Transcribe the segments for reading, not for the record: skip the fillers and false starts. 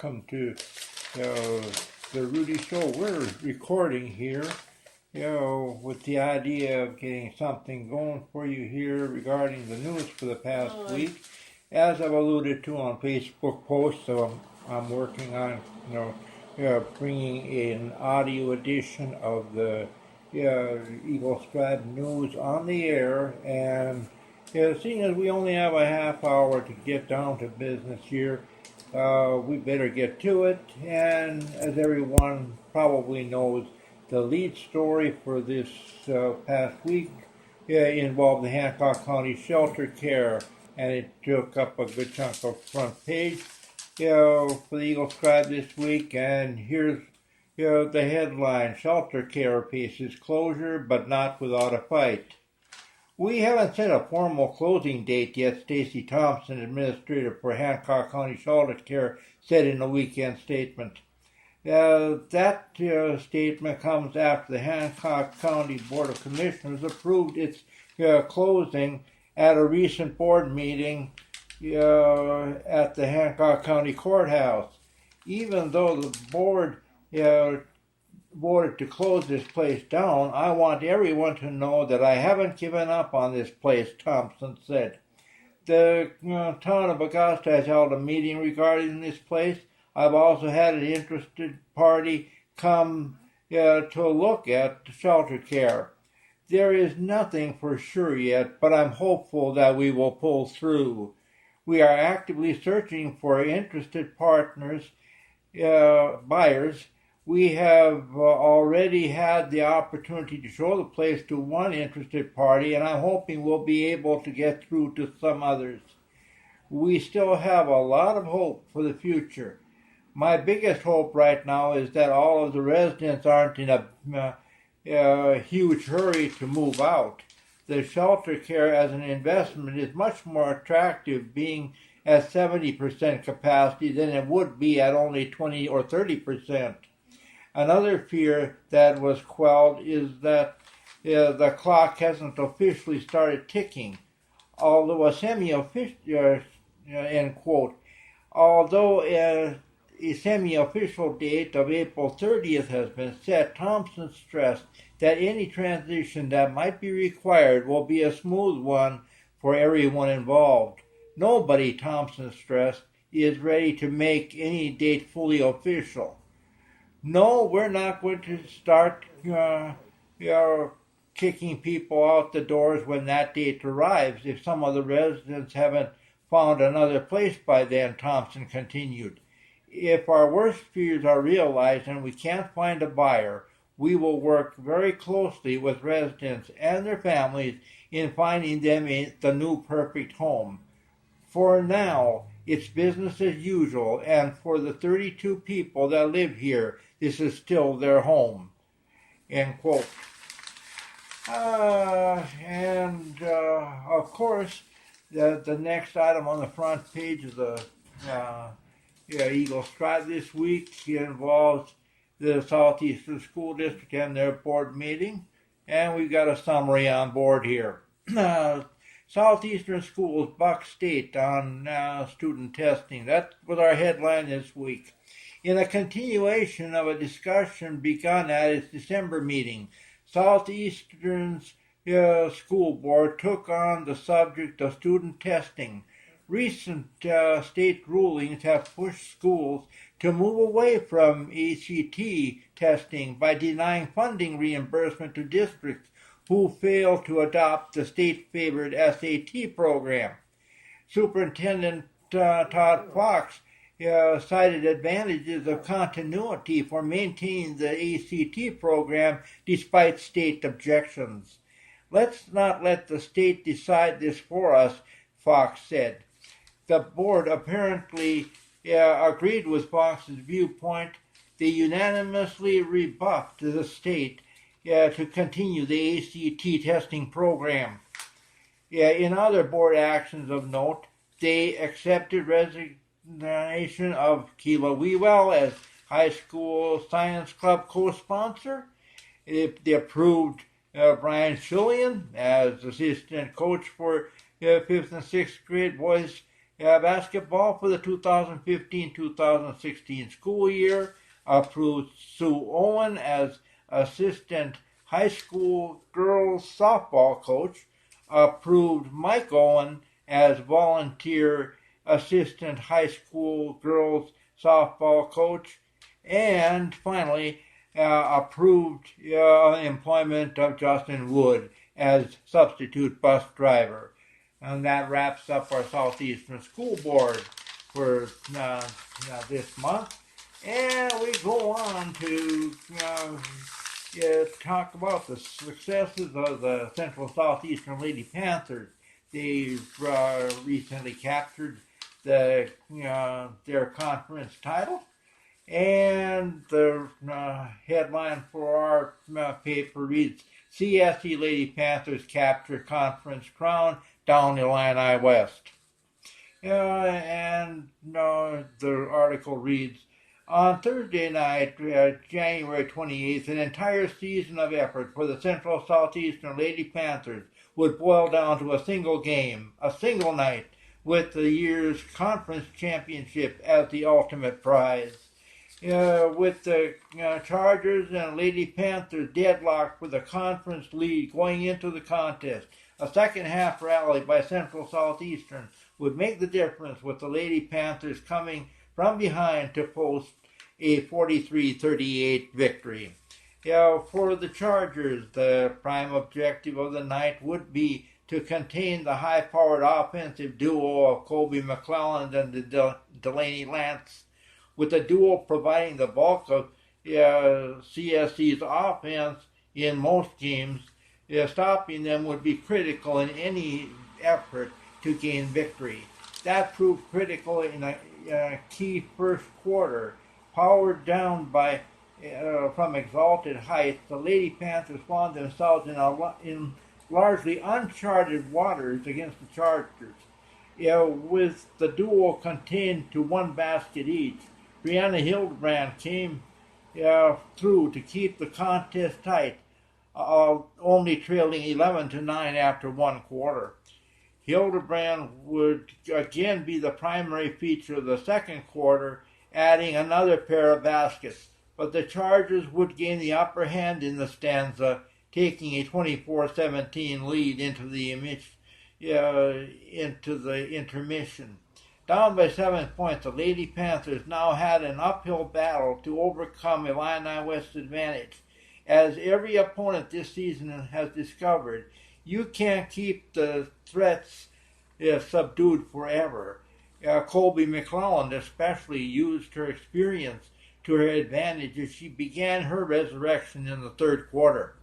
Welcome to the Rudy Show. We're recording here, with the idea of getting something going for you here regarding the news for the past week. As I've alluded to on Facebook posts, so I'm working on, bringing an audio edition of the Eagle Scribe News on the air, and seeing as we only have a half hour to get down to business here, we better get to it. And as everyone probably knows, the lead story for this past week involved the Hancock County Shelter Care, and it took up a good chunk of front page for the Eagle Scribe this week. And here's the headline: Shelter Care faces closure, but not without a fight. We haven't set a formal closing date yet, Stacy Thompson, administrator for Hancock County Shelter Care, said in a weekend statement. That statement comes after the Hancock County Board of Commissioners approved its closing at a recent board meeting at the Hancock County Courthouse. Even though the board voted to close this place down, I want everyone to know that I haven't given up on this place, Thompson said. The town of Augusta has held a meeting regarding this place. I've also had an interested party come to look at the shelter care. There is nothing for sure yet, but I'm hopeful that we will pull through. We are actively searching for interested partners, buyers. We have already had the opportunity to show the place to one interested party, and I'm hoping we'll be able to get through to some others. We still have a lot of hope for the future. My biggest hope right now is that all of the residents aren't in a huge hurry to move out. The shelter care as an investment is much more attractive being at 70% capacity than it would be at only 20 or 30%. Another fear that was quelled is that the clock hasn't officially started ticking, although a semi-official, end quote, although a semi-official date of April 30th has been set. Thompson stressed that any transition that might be required will be a smooth one for everyone involved. Nobody, Thompson stressed, is ready to make any date fully official. No, we're not going to start kicking people out the doors when that date arrives if some of the residents haven't found another place by then, Thompson continued. If our worst fears are realized and we can't find a buyer, we will work very closely with residents and their families in finding them the new perfect home. For now, it's business as usual, and for the 32 people that live here, this is still their home. End quote. Of course, the next item on the front page of the Eagle Scribe this week involves the Southeastern School District and their board meeting, and we've got a summary on board here. Southeastern Schools buck state on student testing. That was our headline this week. In a continuation of a discussion begun at its December meeting, Southeastern's school board took on the subject of student testing. Recent state rulings have pushed schools to move away from ACT testing by denying funding reimbursement to districts who fail to adopt the state-favored SAT program. Superintendent Todd Fox cited advantages of continuity for maintaining the ACT program despite state objections. Let's not let the state decide this for us, Fox said. The board apparently agreed with Fox's viewpoint. They unanimously rebuffed the state to continue the ACT testing program. In other board actions of note, they accepted resignation of Keela Wewell as high school science club co-sponsor. They approved Brian Schillian as assistant coach for 5th and 6th grade boys Basketball for the 2015-2016 school year approved Sue Owen as assistant high school girls softball coach, approved Mike Owen as volunteer assistant high school girls softball coach, and finally approved employment of Justin Wood as substitute bus driver. And that wraps up our Southeastern School Board for this month. And we go on to talk about the successes of the Central Southeastern Lady Panthers. They've recently captured their conference title. And the headline for our paper reads, CSE Lady Panthers capture conference crown down Illini West. And the article reads, on Thursday night, January 28th, an entire season of effort for the Central Southeastern Lady Panthers would boil down to a single game, a single night, with the year's conference championship as the ultimate prize. With the Chargers and Lady Panthers deadlocked for the conference lead going into the contest, a second half rally by Central Southeastern would make the difference, with the Lady Panthers coming from behind to post a 43-38 victory. For the Chargers, the prime objective of the night would be to contain the high-powered offensive duo of Colby McClelland and Delaney Lance, with the duo providing the bulk of CSC's offense in most games. Stopping them would be critical in any effort to gain victory. That proved critical in a key first quarter. Powered down by from exalted heights, the Lady Panthers found themselves in largely uncharted waters against the Chargers. With the duo contained to one basket each, Brianna Hildebrand came through to keep the contest tight, only trailing 11-9 after one quarter. Hildebrand would again be the primary feature of the second quarter, adding another pair of baskets, but the Chargers would gain the upper hand in the stanza, taking a 24-17 lead into the intermission. Down by 7 points, the Lady Panthers now had an uphill battle to overcome Illini West's advantage. As every opponent this season has discovered, you can't keep the threats subdued forever. Colby McClelland especially used her experience to her advantage as she began her resurrection in the third quarter.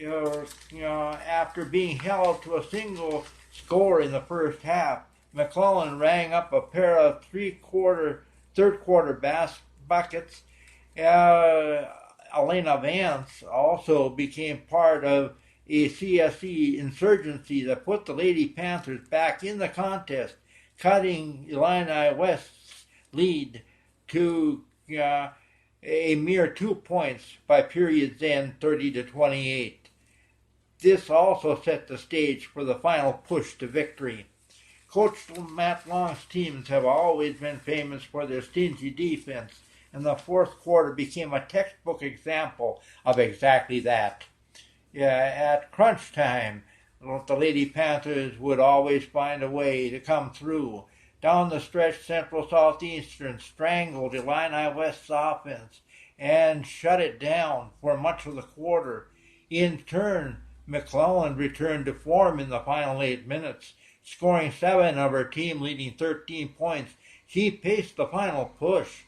After being held to a single score in the first half, McClelland rang up a pair of third quarter buckets. Elena Vance also became part of a CSE insurgency that put the Lady Panthers back in the contest, cutting Illini West's lead to a mere 2 points by period's end, 30-28. This also set the stage for the final push to victory. Coach Matt Long's teams have always been famous for their stingy defense, and the fourth quarter became a textbook example of exactly that. At crunch time, the Lady Panthers would always find a way to come through. Down the stretch, Central Southeastern strangled Illini West's offense and shut it down for much of the quarter. In turn, McClelland returned to form in the final 8 minutes, scoring 7 of her team-leading 13 points. She paced the final push.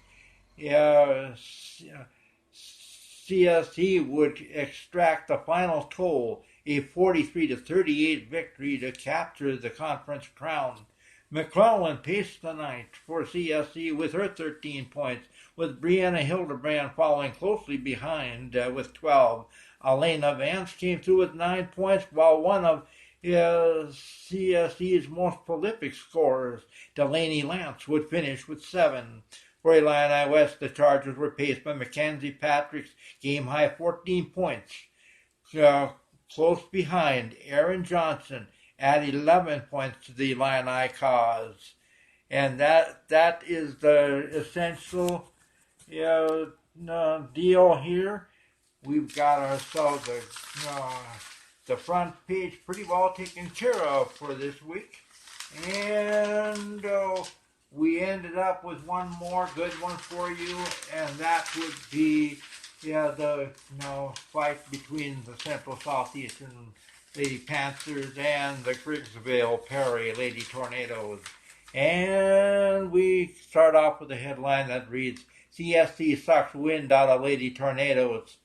CSE would extract the final toll, a 43-38 victory to capture the conference crown. McClelland paced the night for CSE with her 13 points, with Brianna Hildebrand following closely behind with 12. Elena Vance came through with 9 points, while one of CSE's most prolific scorers, Delaney Lance, would finish with 7. For Illini West, the Chargers were paced by Mackenzie Patrick's game-high 14 points. Close behind, Aaron Johnson added 11 points to the Illini cause. And that is the essential deal here. We've got ourselves the front page pretty well taken care of for this week. And we ended up with one more good one for you, and that would be the fight between the Central Southeastern Lady Panthers and the Griggsville Perry Lady Tornadoes. And we start off with a headline that reads, CSC sucks wind out of Lady Tornadoes.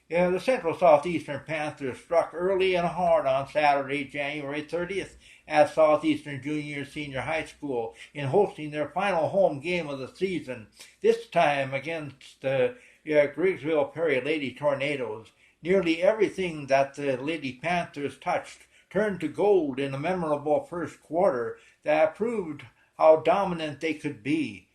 The Central Southeastern Panthers struck early and hard on Saturday, January 30th at Southeastern Junior Senior High School in hosting their final home game of the season, this time against the Griggsville Perry Lady Tornadoes. Nearly everything that the Lady Panthers touched turned to gold in a memorable first quarter that proved how dominant they could be.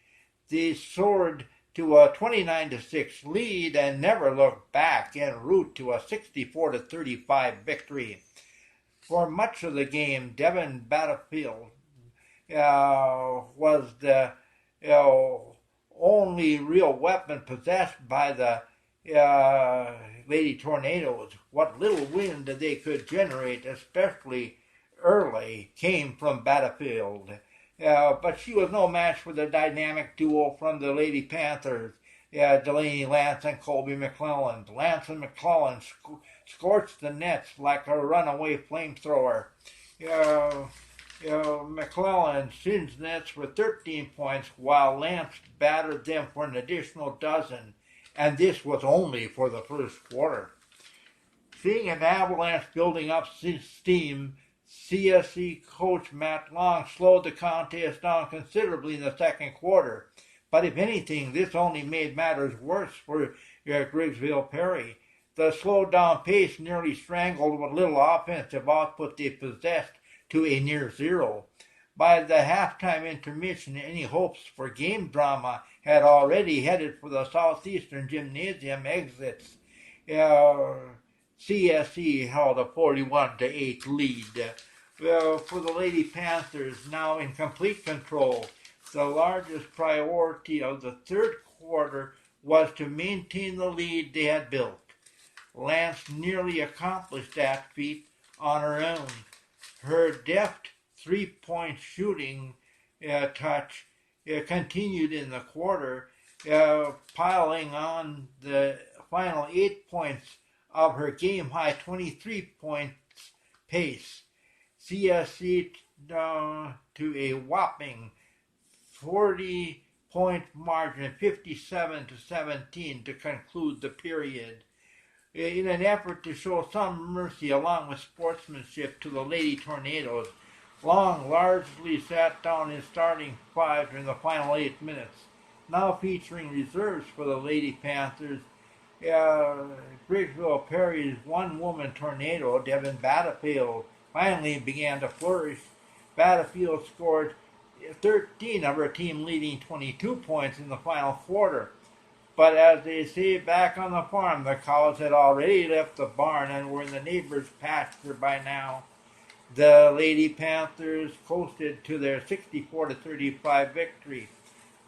They soared to a 29-6 lead and never looked back en route to a 64-35 victory. For much of the game, Devin Battlefield was the only real weapon possessed by the Lady Tornadoes. What little wind that they could generate, especially early, came from Battlefield. But she was no match for the dynamic duo from the Lady Panthers, Delaney Lance and Colby McClellan. Lance and McClellan scorched the nets like a runaway flamethrower. McClellan singed nets for 13 points, while Lance battered them for an additional dozen, and this was only for the first quarter. Seeing an avalanche building up steam, CSC coach Matt Long slowed the contest down considerably in the second quarter. But if anything, this only made matters worse for Griggsville Perry. The slowed down pace nearly strangled what little offensive output they possessed to a near zero. By the halftime intermission, any hopes for game drama had already headed for the Southeastern Gymnasium exits. CSC held a 41-8 lead. For the Lady Panthers, now in complete control, the largest priority of the third quarter was to maintain the lead they had built. Lance nearly accomplished that feat on her own. Her deft three-point shooting touch continued in the quarter, piling on the final 8 points of her game-high 23 points pace. CSC to a whopping 40-point margin, 57-17 to conclude the period. In an effort to show some mercy along with sportsmanship to the Lady Tornadoes, Long largely sat down his starting five during the final 8 minutes. Now featuring reserves for the Lady Panthers, Griggsville Perry's one-woman tornado, Devin Battlefield, finally began to flourish. Battlefield scored 13 of her team-leading 22 points in the final quarter. But as they say back on the farm, the cows had already left the barn and were in the neighbor's pasture by now. The Lady Panthers coasted to their 64-35 victory.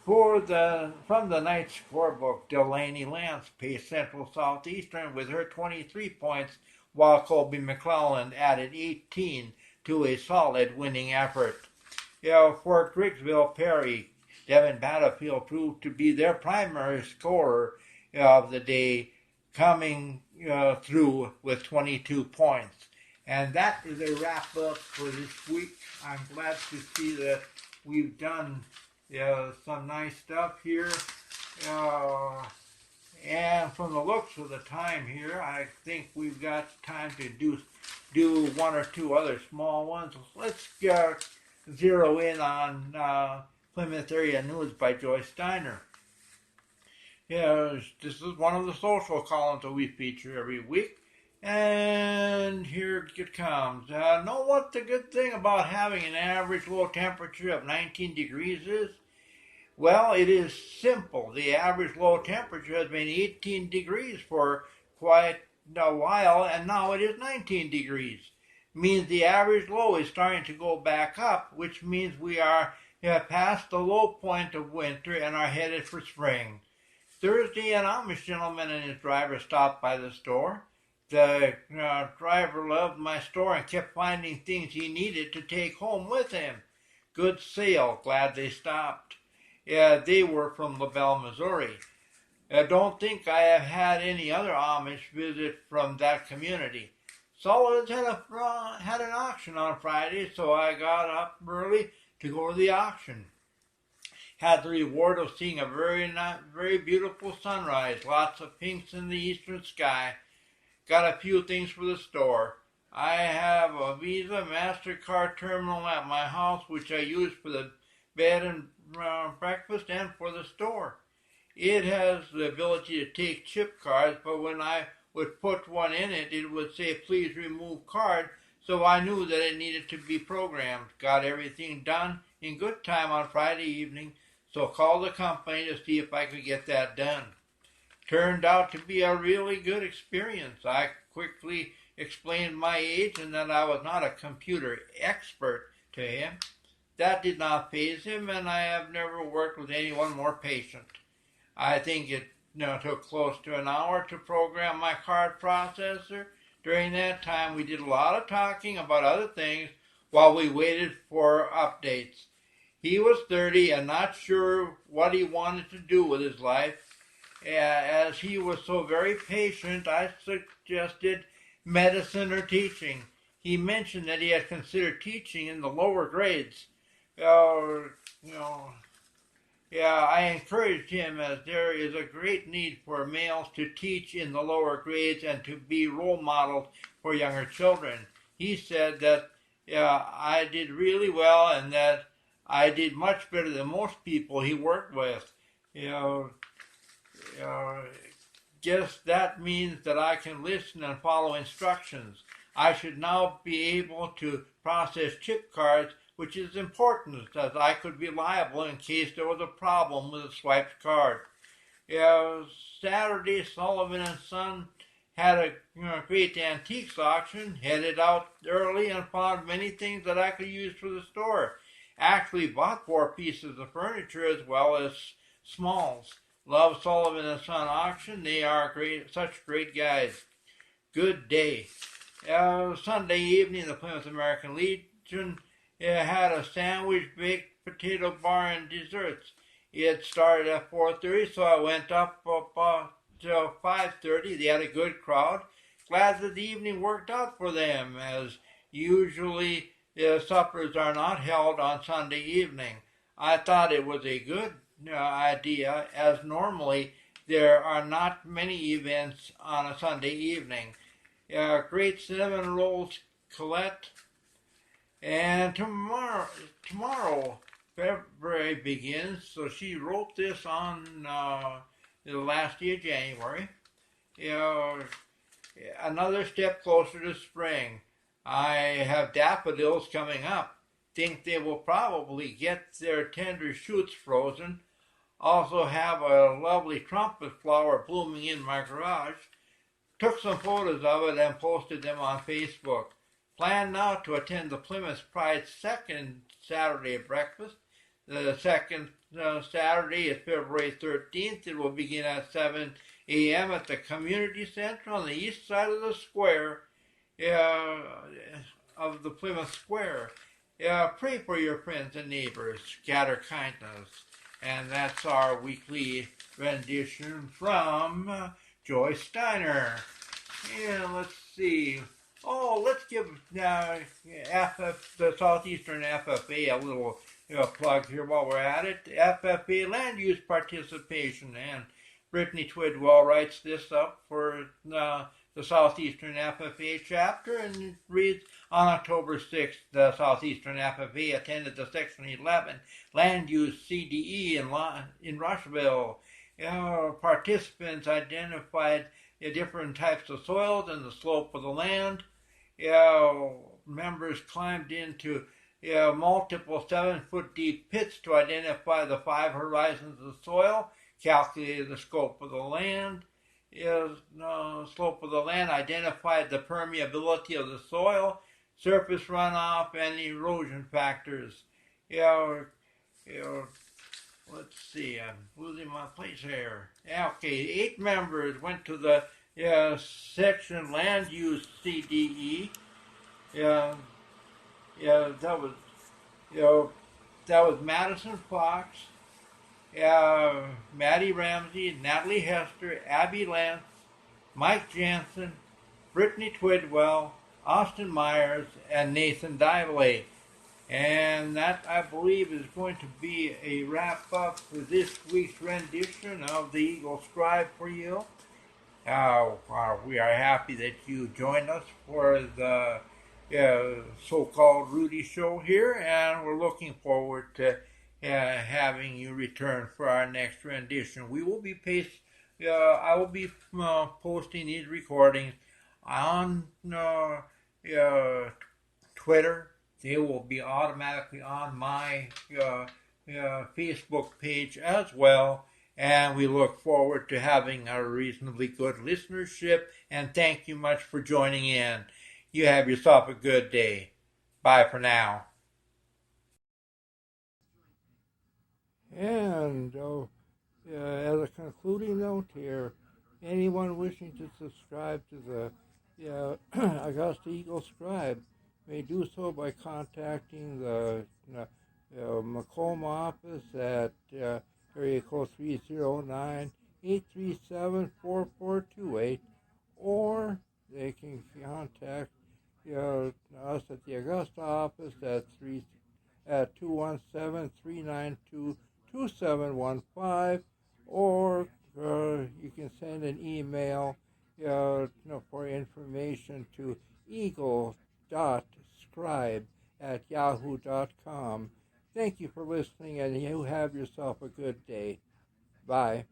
From the night's scorebook, Delaney Lance paced Central Southeastern with her 23 points, while Colby McClellan added 18 to a solid winning effort. For Griggsville Perry, Devin Battlefield proved to be their primary scorer of the day, coming through with 22 points. And that is a wrap-up for this week. I'm glad to see that we've done some nice stuff here. And from the looks of the time here, I think we've got time to do one or two other small ones. Let's zero in on Plymouth Area News by Joyce Steiner. This is one of the social columns that we feature every week. And here it comes. Know what the good thing about having an average low temperature of 19 degrees is? Well, it is simple. The average low temperature has been 18 degrees for quite a while, and now it is 19 degrees. It means the average low is starting to go back up, which means we are past the low point of winter and are headed for spring. Thursday, an Amish gentleman and his driver stopped by the store. The driver loved my store and kept finding things he needed to take home with him. Good sale. Glad they stopped. They were from LaBelle, Missouri. I don't think I have had any other Amish visit from that community. Sullivan's had an auction on Friday, so I got up early to go to the auction. Had the reward of seeing a very beautiful sunrise, lots of pinks in the eastern sky. Got a few things for the store. I have a Visa MasterCard terminal at my house, which I use for the bed and breakfast and for the store. It has the ability to take chip cards, but when I would put one in it, it would say, please remove card, so I knew that it needed to be programmed. Got everything done in good time on Friday evening, so called the company to see if I could get that done. Turned out to be a really good experience. I quickly explained my age and that I was not a computer expert to him. That did not faze him, and I have never worked with anyone more patient. I think it took close to an hour to program my card processor. During that time, we did a lot of talking about other things while we waited for updates. He was 30 and not sure what he wanted to do with his life. As he was so very patient, I suggested medicine or teaching. He mentioned that he had considered teaching in the lower grades. I encouraged him, as there is a great need for males to teach in the lower grades and to be role models for younger children. He said that I did really well and that I did much better than most people he worked with. Guess that means that I can listen and follow instructions. I should now be able to process chip cards, which is important, as I could be liable in case there was a problem with a swiped card. Saturday, Sullivan and Son had a great antiques auction, headed out early and found many things that I could use for the store. Actually bought 4 pieces of furniture as well as smalls. Love Sullivan and Son auction. They are such great guys. Good day. Sunday evening, the Plymouth American Legion had a sandwich, baked potato bar, and desserts. It started at 4:30, so I went up till 5:30. They had a good crowd. Glad that the evening worked out for them, as usually suppers are not held on Sunday evening. I thought it was a good idea, as normally there are not many events on a Sunday evening. Great cinnamon rolls, Colette. And tomorrow February begins, so she wrote this on the last day of January. Another step closer to spring. I have daffodils coming up. Think they will probably get their tender shoots frozen. Also have a lovely trumpet flower blooming in my garage. Took some photos of it and posted them on Facebook. Plan now to attend the Plymouth Pride's second Saturday breakfast. The second Saturday is February 13th. It will begin at 7 a.m. at the Community Center on the east side of the square, of the Plymouth Square. Pray for your friends and neighbors. Scatter kindness. And that's our weekly rendition from Joyce Steiner. And let's see. Let's give the Southeastern FFA a little plug here while we're at it. FFA Land Use Participation. And Brittany Twidwell writes this up for the Southeastern FFA chapter, and it reads, on October 6th, the Southeastern FFA attended the Section 11 Land Use CDE in Rushville. Participants identified different types of soils and the slope of the land. Members climbed into multiple 7-foot deep pits to identify the 5 horizons of the soil, calculated the scope of the land. Slope of the land identified the permeability of the soil, surface runoff, and erosion factors. you know, let's see, I'm losing my place here. Yeah, okay, 8 members went to the section land use CDE. Yeah, yeah, you know, that was Madison Fox, Maddie Ramsey, Natalie Hester, Abby Lance, Mike Jansen, Brittany Twidwell, Austin Myers, and Nathan Dively. And that, I believe, is going to be a wrap up for this week's rendition of the Eagle Scribe for you. We are happy that you joined us for the so-called Rudy Show here, and we're looking forward to having you return for our next rendition. We will be I will be posting these recordings on Twitter. They will be automatically on my Facebook page as well. And we look forward to having a reasonably good listenership. And thank you much for joining in. You have yourself a good day. Bye for now. And as a concluding note here, anyone wishing to subscribe to the Augusta Eagle Scribe may do so by contacting the Macomb office at area code 309-837-4428, or they can contact us at the Augusta office at 217-392-2715, or you can send an email for information to eagle.scribe@yahoo.com. Thank you for listening, and you have yourself a good day. Bye.